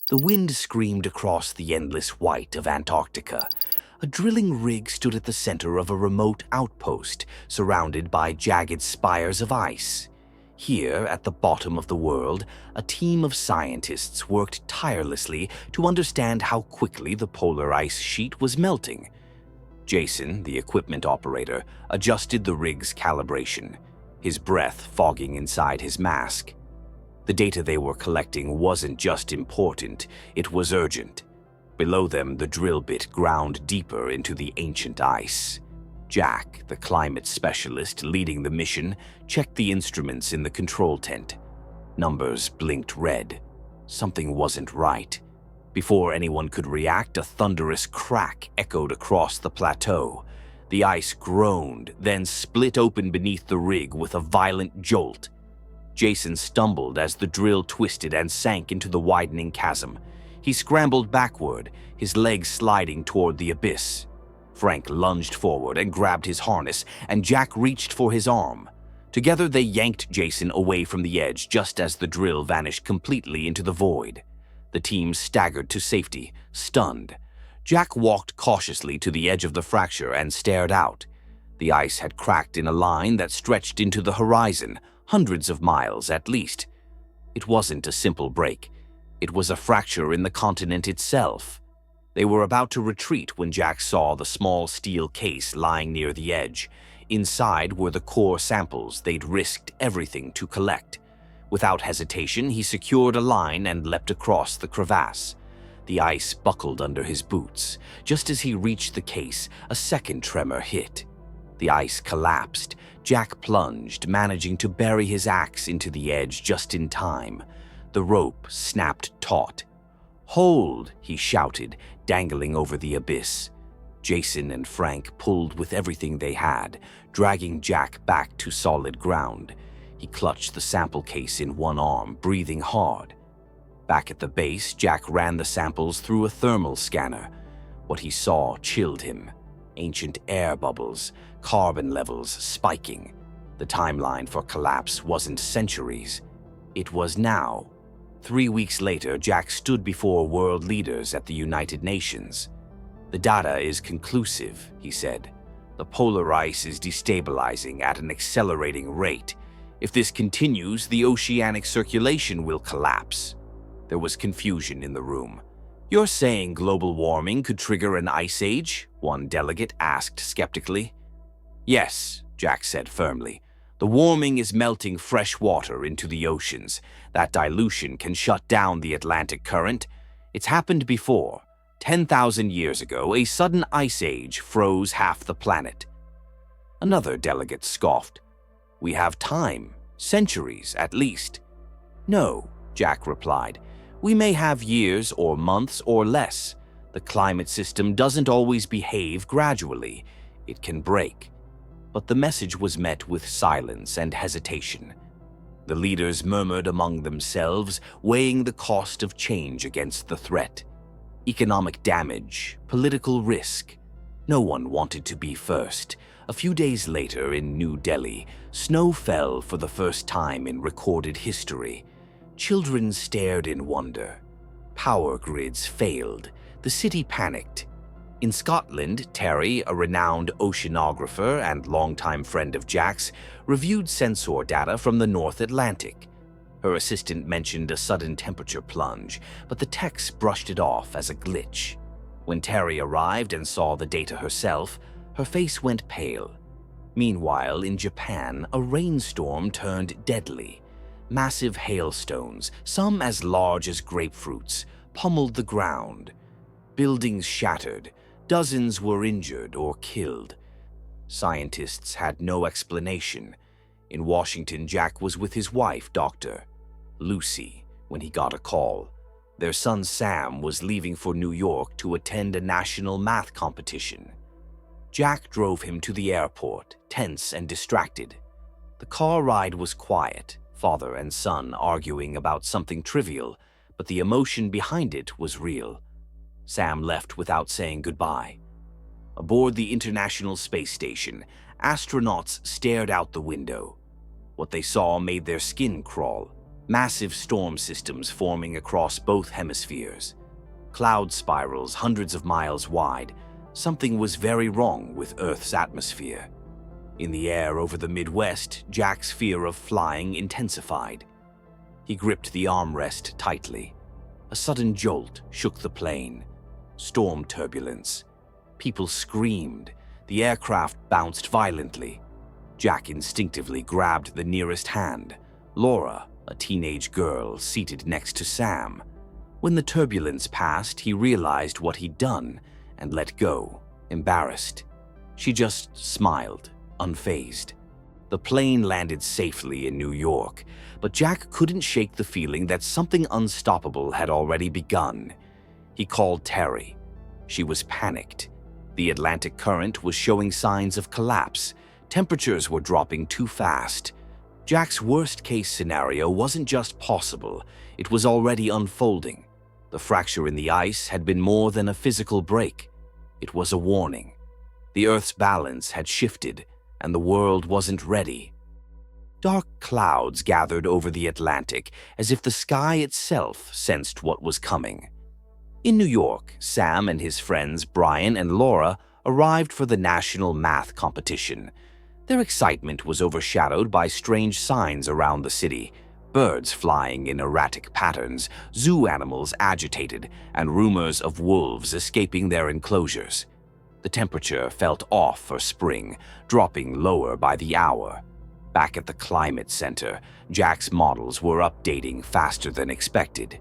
The wind screamed across the endless white of Antarctica. A drilling rig stood at the center of a remote outpost, surrounded by jagged spires of ice. Here, at the bottom of the world, a team of scientists worked tirelessly to understand how quickly the polar ice sheet was melting. Jason, the equipment operator, adjusted the rig's calibration, his breath fogging inside his mask. The data they were collecting wasn't just important, it was urgent. Below them, the drill bit ground deeper into the ancient ice. Jack, the climate specialist leading the mission, checked the instruments in the control tent. Numbers blinked red. Something wasn't right. Before anyone could react, a thunderous crack echoed across the plateau. The ice groaned, then split open beneath the rig with a violent jolt. Jason stumbled as the drill twisted and sank into the widening chasm. He scrambled backward, his legs sliding toward the abyss. Frank lunged forward and grabbed his harness, and Jack reached for his arm. Together they yanked Jason away from the edge just as the drill vanished completely into the void. The team staggered to safety, stunned. Jack walked cautiously to the edge of the fracture and stared out. The ice had cracked in a line that stretched into the horizon, hundreds of miles at least. It wasn't a simple break. It was a fracture in the continent itself. They were about to retreat when Jack saw the small steel case lying near the edge. Inside were the core samples they'd risked everything to collect. Without hesitation, he secured a line and leapt across the crevasse. The ice buckled under his boots. Just as he reached the case, a second tremor hit. The ice collapsed. Jack plunged, managing to bury his axe into the edge just in time. The rope snapped taut. "Hold!" he shouted, dangling over the abyss. Jason and Frank pulled with everything they had, dragging Jack back to solid ground. He clutched the sample case in one arm, breathing hard. Back at the base, Jack ran the samples through a thermal scanner. What he saw chilled him. Ancient air bubbles, carbon levels spiking. The timeline for collapse wasn't centuries. It was now. 3 weeks later, Jack stood before world leaders at the United Nations. "The data is conclusive," he said. "The polar ice is destabilizing at an accelerating rate. If this continues, the oceanic circulation will collapse." There was confusion in the room. "You're saying global warming could trigger an ice age?" one delegate asked skeptically. "Yes," Jack said firmly. "The warming is melting fresh water into the oceans. That dilution can shut down the Atlantic current. It's happened before. 10,000 years ago, a sudden ice age froze half the planet." Another delegate scoffed. "We have time, centuries at least." "No," Jack replied. "We may have years or months or less. The climate system doesn't always behave gradually. It can break." But the message was met with silence and hesitation. The leaders murmured among themselves, weighing the cost of change against the threat. Economic damage, political risk. No one wanted to be first. A few days later in New Delhi, snow fell for the first time in recorded history. Children stared in wonder. Power grids failed. The city panicked. In Scotland, Terry, a renowned oceanographer and longtime friend of Jack's, reviewed sensor data from the North Atlantic. Her assistant mentioned a sudden temperature plunge, but the text brushed it off as a glitch. When Terry arrived and saw the data herself, her face went pale. Meanwhile, in Japan, a rainstorm turned deadly. Massive hailstones, some as large as grapefruits, pummeled the ground. Buildings shattered. Dozens were injured or killed. Scientists had no explanation. In Washington, Jack was with his wife, Dr. Lucy, when he got a call. Their son Sam was leaving for New York to attend a national math competition. Jack drove him to the airport, tense and distracted. The car ride was quiet, father and son arguing about something trivial, but the emotion behind it was real. Sam left without saying goodbye. Aboard the International Space Station, astronauts stared out the window. What they saw made their skin crawl. Massive storm systems forming across both hemispheres. Cloud spirals hundreds of miles wide. Something was very wrong with Earth's atmosphere. In the air over the Midwest, Jack's fear of flying intensified. He gripped the armrest tightly. A sudden jolt shook the plane. Storm turbulence. People screamed. The aircraft bounced violently. Jack instinctively grabbed the nearest hand. Laura, a teenage girl, seated next to Sam. When the turbulence passed, he realized what he'd done and let go, embarrassed. She just smiled, unfazed. The plane landed safely in New York, but Jack couldn't shake the feeling that something unstoppable had already begun. He called Terry. She was panicked. The Atlantic current was showing signs of collapse. Temperatures were dropping too fast. Jack's worst-case scenario wasn't just possible, it was already unfolding. The fracture in the ice had been more than a physical break. It was a warning. The Earth's balance had shifted, and the world wasn't ready. Dark clouds gathered over the Atlantic, as if the sky itself sensed what was coming. In New York, Sam and his friends Brian and Laura arrived for the national math competition. Their excitement was overshadowed by strange signs around the city. Birds flying in erratic patterns, zoo animals agitated, and rumors of wolves escaping their enclosures. The temperature felt off for spring, dropping lower by the hour. Back at the Climate Center, Jack's models were updating faster than expected.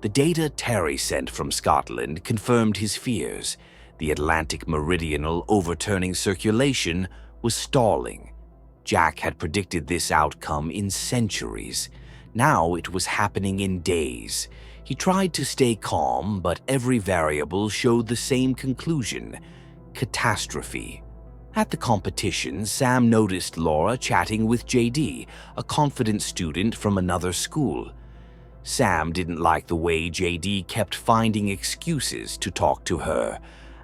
The data Terry sent from Scotland confirmed his fears. The Atlantic meridional overturning circulation was stalling. Jack had predicted this outcome in centuries. Now it was happening in days. He tried to stay calm, but every variable showed the same conclusion: catastrophe. At the competition, Sam noticed Laura chatting with JD, a confident student from another school. Sam didn't like the way JD kept finding excuses to talk to her.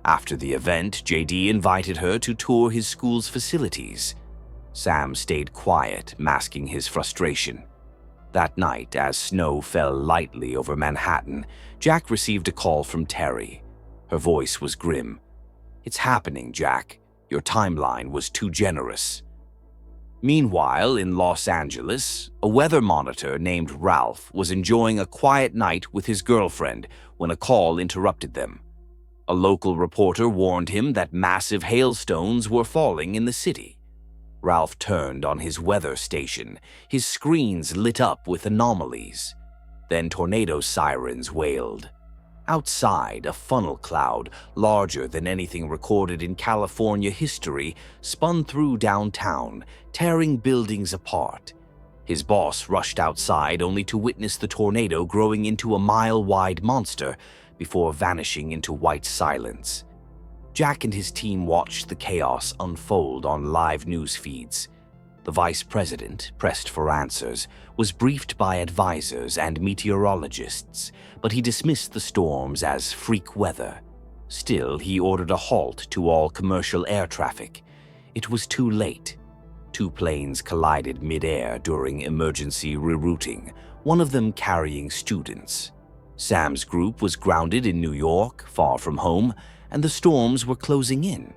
After the event, JD invited her to tour his school's facilities. Sam stayed quiet, masking his frustration. That night, as snow fell lightly over Manhattan, Jack received a call from Terry. Her voice was grim. "It's happening, Jack. Your timeline was too generous." Meanwhile, in Los Angeles, a weather monitor named Ralph was enjoying a quiet night with his girlfriend when a call interrupted them. A local reporter warned him that massive hailstones were falling in the city. Ralph turned on his weather station, his screens lit up with anomalies. Then tornado sirens wailed. Outside, a funnel cloud, larger than anything recorded in California history, spun through downtown, tearing buildings apart. His boss rushed outside only to witness the tornado growing into a mile-wide monster before vanishing into white silence. Jack and his team watched the chaos unfold on live news feeds. The vice president, pressed for answers, was briefed by advisors and meteorologists, but he dismissed the storms as freak weather. Still, he ordered a halt to all commercial air traffic. It was too late. Two planes collided mid-air during emergency rerouting, one of them carrying students. Sam's group was grounded in New York, far from home, and the storms were closing in.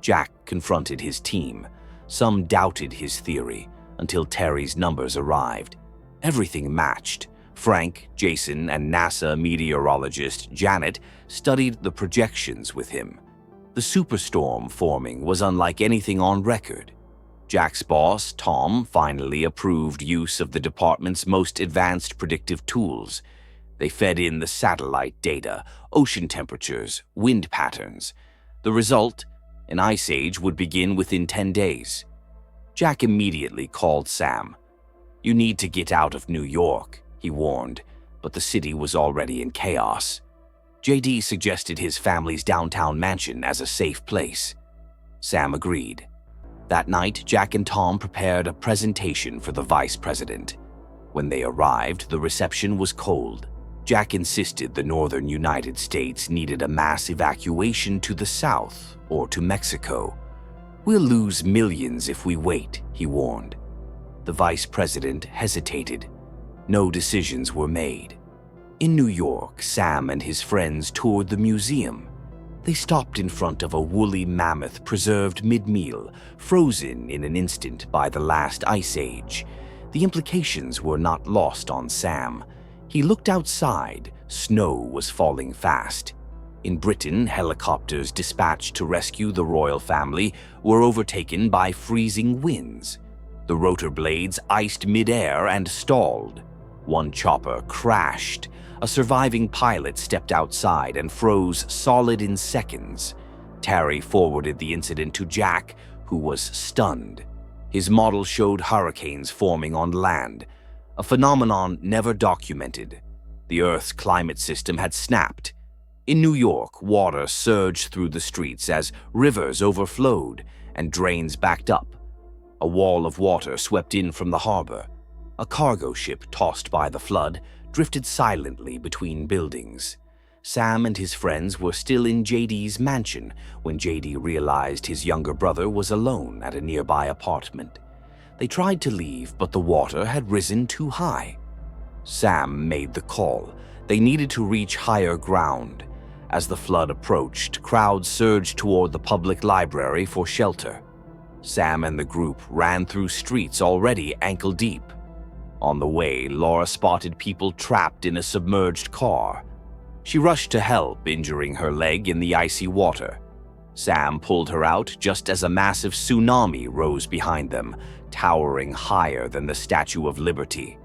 Jack confronted his team. Some doubted his theory until Terry's numbers arrived. Everything matched. Frank, Jason, and NASA meteorologist Janet studied the projections with him. The superstorm forming was unlike anything on record. Jack's boss, Tom, finally approved use of the department's most advanced predictive tools. They fed in the satellite data, ocean temperatures, wind patterns. The result? An ice age would begin within 10 days. Jack immediately called Sam. "You need to get out of New York," he warned, but the city was already in chaos. JD suggested his family's downtown mansion as a safe place. Sam agreed. That night, Jack and Tom prepared a presentation for the vice president. When they arrived, the reception was cold. Jack insisted the northern United States needed a mass evacuation to the south or to Mexico. "We'll lose millions if we wait," he warned. The vice president hesitated. No decisions were made. In New York, Sam and his friends toured the museum. They stopped in front of a woolly mammoth preserved mid-meal, frozen in an instant by the last ice age. The implications were not lost on Sam. He looked outside. Snow was falling fast. In Britain, helicopters dispatched to rescue the royal family were overtaken by freezing winds. The rotor blades iced mid-air and stalled. One chopper crashed. A surviving pilot stepped outside and froze solid in seconds. Terry forwarded the incident to Jack, who was stunned. His model showed hurricanes forming on land, a phenomenon never documented. The Earth's climate system had snapped. In New York, water surged through the streets as rivers overflowed and drains backed up. A wall of water swept in from the harbor. A cargo ship tossed by the flood drifted silently between buildings. Sam and his friends were still in JD's mansion when JD realized his younger brother was alone at a nearby apartment. They tried to leave, but the water had risen too high. Sam made the call. They needed to reach higher ground. As the flood approached, crowds surged toward the public library for shelter. Sam and the group ran through streets already ankle-deep. On the way, Laura spotted people trapped in a submerged car. She rushed to help, injuring her leg in the icy water. Sam pulled her out just as a massive tsunami rose behind them, towering higher than the Statue of Liberty.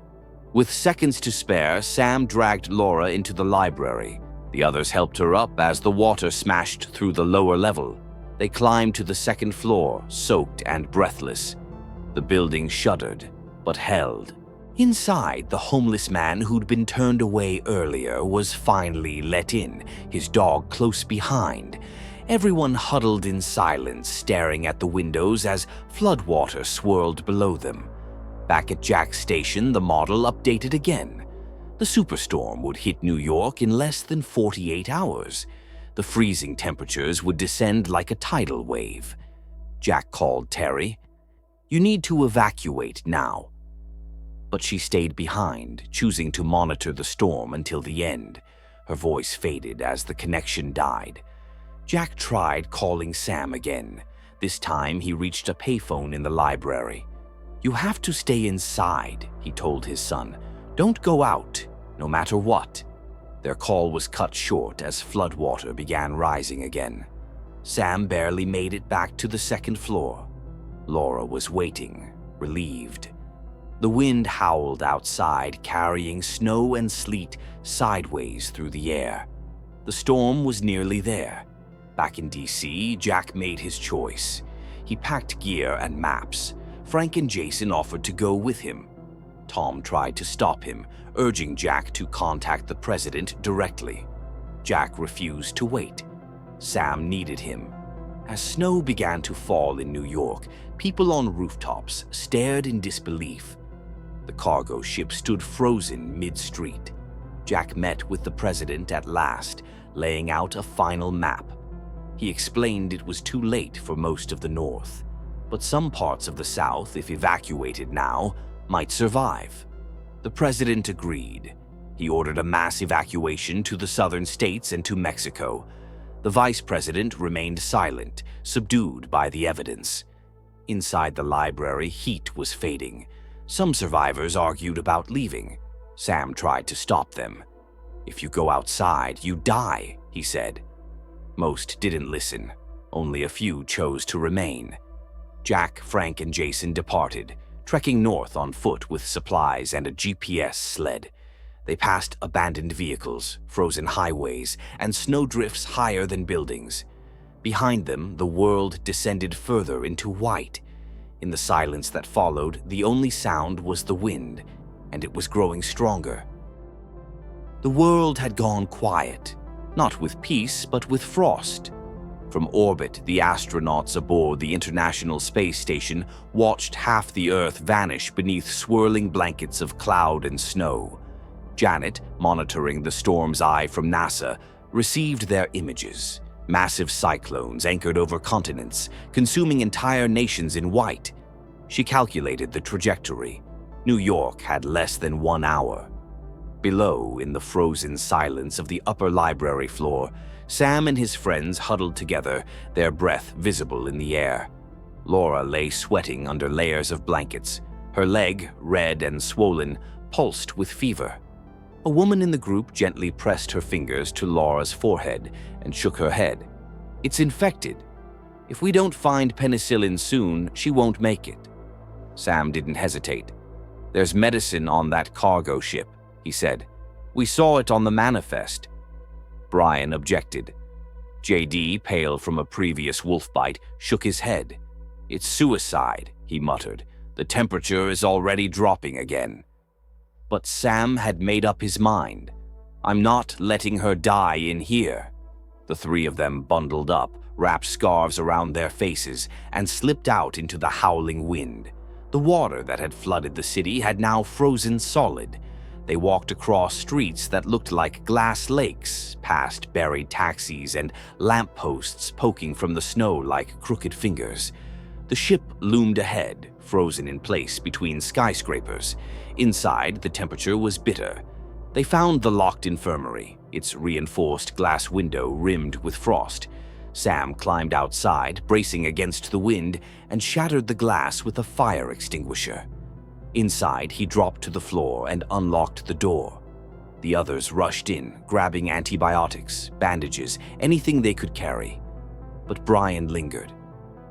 With seconds to spare, Sam dragged Laura into the library. The others helped her up as the water smashed through the lower level. They climbed to the second floor, soaked and breathless. The building shuddered, but held. Inside, the homeless man who'd been turned away earlier was finally let in, his dog close behind. Everyone huddled in silence, staring at the windows as floodwater swirled below them. Back at Jack's station, the model updated again. The superstorm would hit New York in less than 48 hours. The freezing temperatures would descend like a tidal wave. Jack called Terry. "You need to evacuate now." But she stayed behind, choosing to monitor the storm until the end. Her voice faded as the connection died. Jack tried calling Sam again. This time, he reached a payphone in the library. "You have to stay inside," he told his son. "Don't go out, no matter what." Their call was cut short as floodwater began rising again. Sam barely made it back to the second floor. Laura was waiting, relieved. The wind howled outside, carrying snow and sleet sideways through the air. The storm was nearly there. Back in DC, Jack made his choice. He packed gear and maps. Frank and Jason offered to go with him. Tom tried to stop him, urging Jack to contact the president directly. Jack refused to wait. Sam needed him. As snow began to fall in New York, people on rooftops stared in disbelief. The cargo ship stood frozen mid-street. Jack met with the president at last, laying out a final map. He explained it was too late for most of the north, but some parts of the south, if evacuated now, might survive. The president agreed. He ordered a mass evacuation to the southern states and to Mexico. The vice president remained silent, subdued by the evidence. Inside the library, heat was fading. Some survivors argued about leaving. Sam tried to stop them. "If you go outside, you die," he said. Most didn't listen. Only a few chose to remain. Jack, Frank, and Jason departed, trekking north on foot with supplies and a GPS sled. They passed abandoned vehicles, frozen highways, and snowdrifts higher than buildings. Behind them, the world descended further into white. In the silence that followed, the only sound was the wind, and it was growing stronger. The world had gone quiet, not with peace, but with frost. From orbit, the astronauts aboard the International Space Station watched half the Earth vanish beneath swirling blankets of cloud and snow. Janet, monitoring the storm's eye from NASA, received their images. Massive cyclones anchored over continents, consuming entire nations in white. She calculated the trajectory. New York had less than 1 hour. Below, in the frozen silence of the upper library floor, Sam and his friends huddled together, their breath visible in the air. Laura lay sweating under layers of blankets. Her leg, red and swollen, pulsed with fever. A woman in the group gently pressed her fingers to Laura's forehead and shook her head. "It's infected. If we don't find penicillin soon, she won't make it." Sam didn't hesitate. "There's medicine on that cargo ship," he said. "We saw it on the manifest." Brian objected. JD, pale from a previous wolf bite, shook his head. "It's suicide," he muttered. "The temperature is already dropping again." But Sam had made up his mind. "I'm not letting her die in here." The three of them bundled up, wrapped scarves around their faces, and slipped out into the howling wind. The water that had flooded the city had now frozen solid. They walked across streets that looked like glass lakes, past buried taxis and lampposts poking from the snow like crooked fingers. The ship loomed ahead, frozen in place between skyscrapers. Inside, the temperature was bitter. They found the locked infirmary, its reinforced glass window rimmed with frost. Sam climbed outside, bracing against the wind, and shattered the glass with a fire extinguisher. Inside, he dropped to the floor and unlocked the door. The others rushed in, grabbing antibiotics, bandages, anything they could carry. But Brian lingered.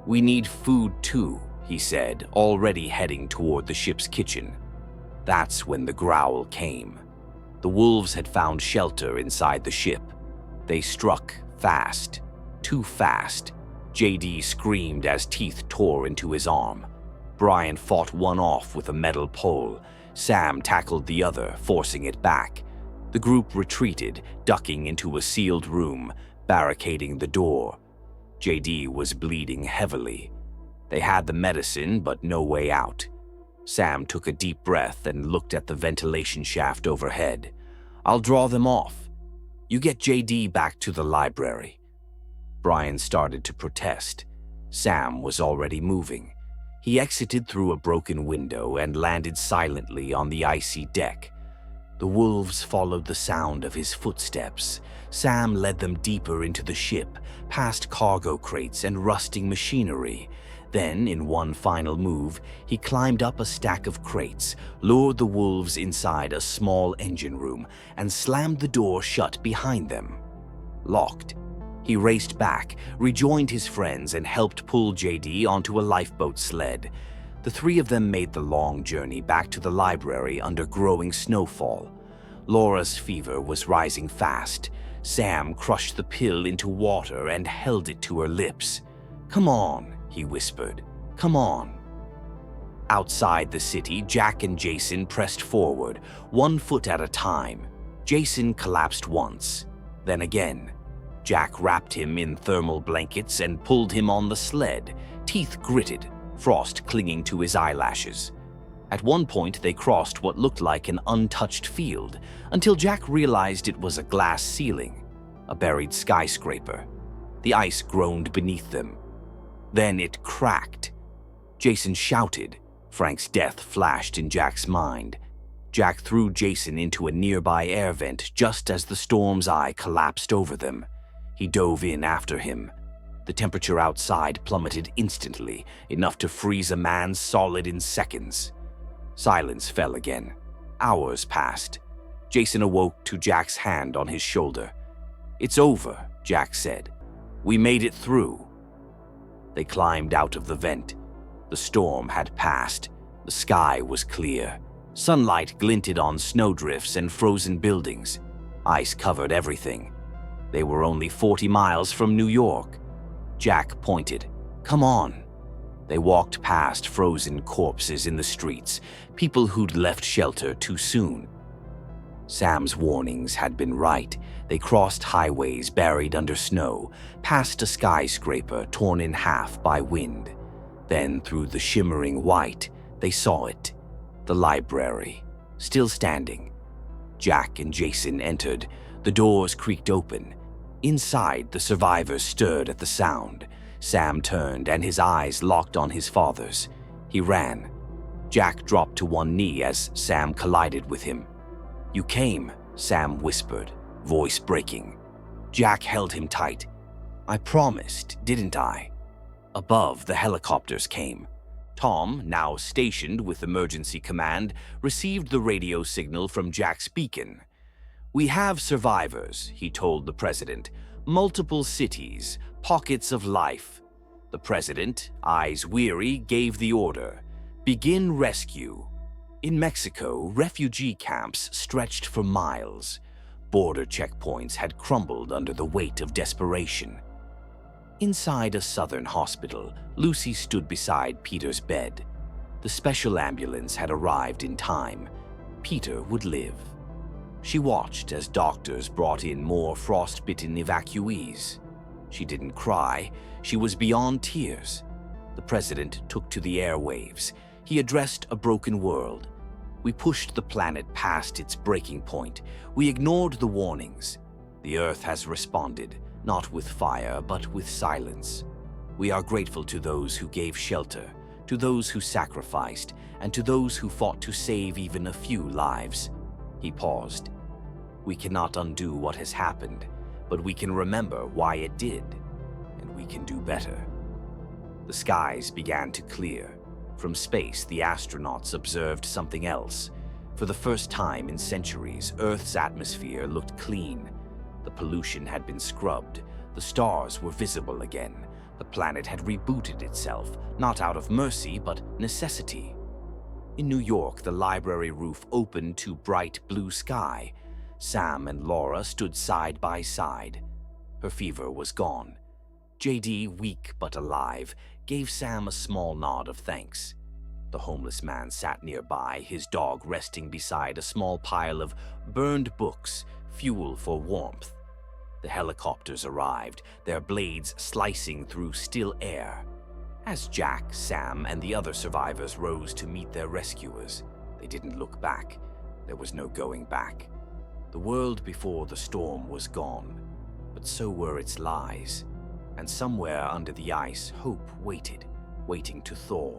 "We need food too," he said, already heading toward the ship's kitchen. That's when the growl came. The wolves had found shelter inside the ship. They struck fast, too fast. JD screamed as teeth tore into his arm. Brian fought one off with a metal pole. Sam tackled the other, forcing it back. The group retreated, ducking into a sealed room, barricading the door. JD was bleeding heavily. They had the medicine, but no way out. Sam took a deep breath and looked at the ventilation shaft overhead. "I'll draw them off. You get JD back to the library." Brian started to protest. Sam was already moving. He exited through a broken window and landed silently on the icy deck. The wolves followed the sound of his footsteps. Sam led them deeper into the ship, past cargo crates and rusting machinery. Then, in one final move, he climbed up a stack of crates, lured the wolves inside a small engine room, and slammed the door shut behind them. Locked. He raced back, rejoined his friends, and helped pull JD onto a lifeboat sled. The three of them made the long journey back to the library under growing snowfall. Laura's fever was rising fast. Sam crushed the pill into water and held it to her lips. "Come on," he whispered. "Come on." Outside the city, Jack and Jason pressed forward, 1 foot at a time. Jason collapsed once, then again. Jack wrapped him in thermal blankets and pulled him on the sled, teeth gritted, frost clinging to his eyelashes. At one point, they crossed what looked like an untouched field, until Jack realized it was a glass ceiling, a buried skyscraper. The ice groaned beneath them. Then it cracked. Jason shouted. Frank's death flashed in Jack's mind. Jack threw Jason into a nearby air vent just as the storm's eye collapsed over them. He dove in after him. The temperature outside plummeted instantly, enough to freeze a man solid in seconds. Silence fell again. Hours passed. Jason awoke to Jack's hand on his shoulder. "It's over," Jack said. "We made it through." They climbed out of the vent. The storm had passed. The sky was clear. Sunlight glinted on snowdrifts and frozen buildings. Ice covered everything. They were only 40 miles from New York. Jack pointed. "Come on." They walked past frozen corpses in the streets, people who'd left shelter too soon. Sam's warnings had been right. They crossed highways buried under snow, past a skyscraper torn in half by wind. Then, through the shimmering white, they saw it. The library, still standing. Jack and Jason entered. The doors creaked open. Inside, the survivors stirred at the sound. Sam turned and his eyes locked on his father's. He ran. Jack dropped to one knee as Sam collided with him. "You came," Sam whispered, voice breaking. Jack held him tight. "I promised, didn't I?" Above, the helicopters came. Tom, now stationed with emergency command, received the radio signal from Jack's beacon. "We have survivors," he told the president. "Multiple cities, pockets of life." The president, eyes weary, gave the order. "Begin rescue." In Mexico, refugee camps stretched for miles. Border checkpoints had crumbled under the weight of desperation. Inside a southern hospital, Lucy stood beside Peter's bed. The special ambulance had arrived in time. Peter would live. She watched as doctors brought in more frostbitten evacuees. She didn't cry. She was beyond tears. The president took to the airwaves. He addressed a broken world. "We pushed the planet past its breaking point. We ignored the warnings. The Earth has responded, not with fire, but with silence. We are grateful to those who gave shelter, to those who sacrificed, and to those who fought to save even a few lives." He paused. "We cannot undo what has happened, but we can remember why it did, and we can do better." The skies began to clear. From space, the astronauts observed something else. For the first time in centuries, Earth's atmosphere looked clean. The pollution had been scrubbed. The stars were visible again. The planet had rebooted itself, not out of mercy, but necessity. In New York, the library roof opened to bright blue sky. Sam and Laura stood side by side. Her fever was gone. JD, weak but alive, gave Sam a small nod of thanks. The homeless man sat nearby, his dog resting beside a small pile of burned books, fuel for warmth. The helicopters arrived, their blades slicing through still air. As Jack, Sam, and the other survivors rose to meet their rescuers, they didn't look back. There was no going back. The world before the storm was gone, but so were its lies. And somewhere under the ice, hope waited, waiting to thaw.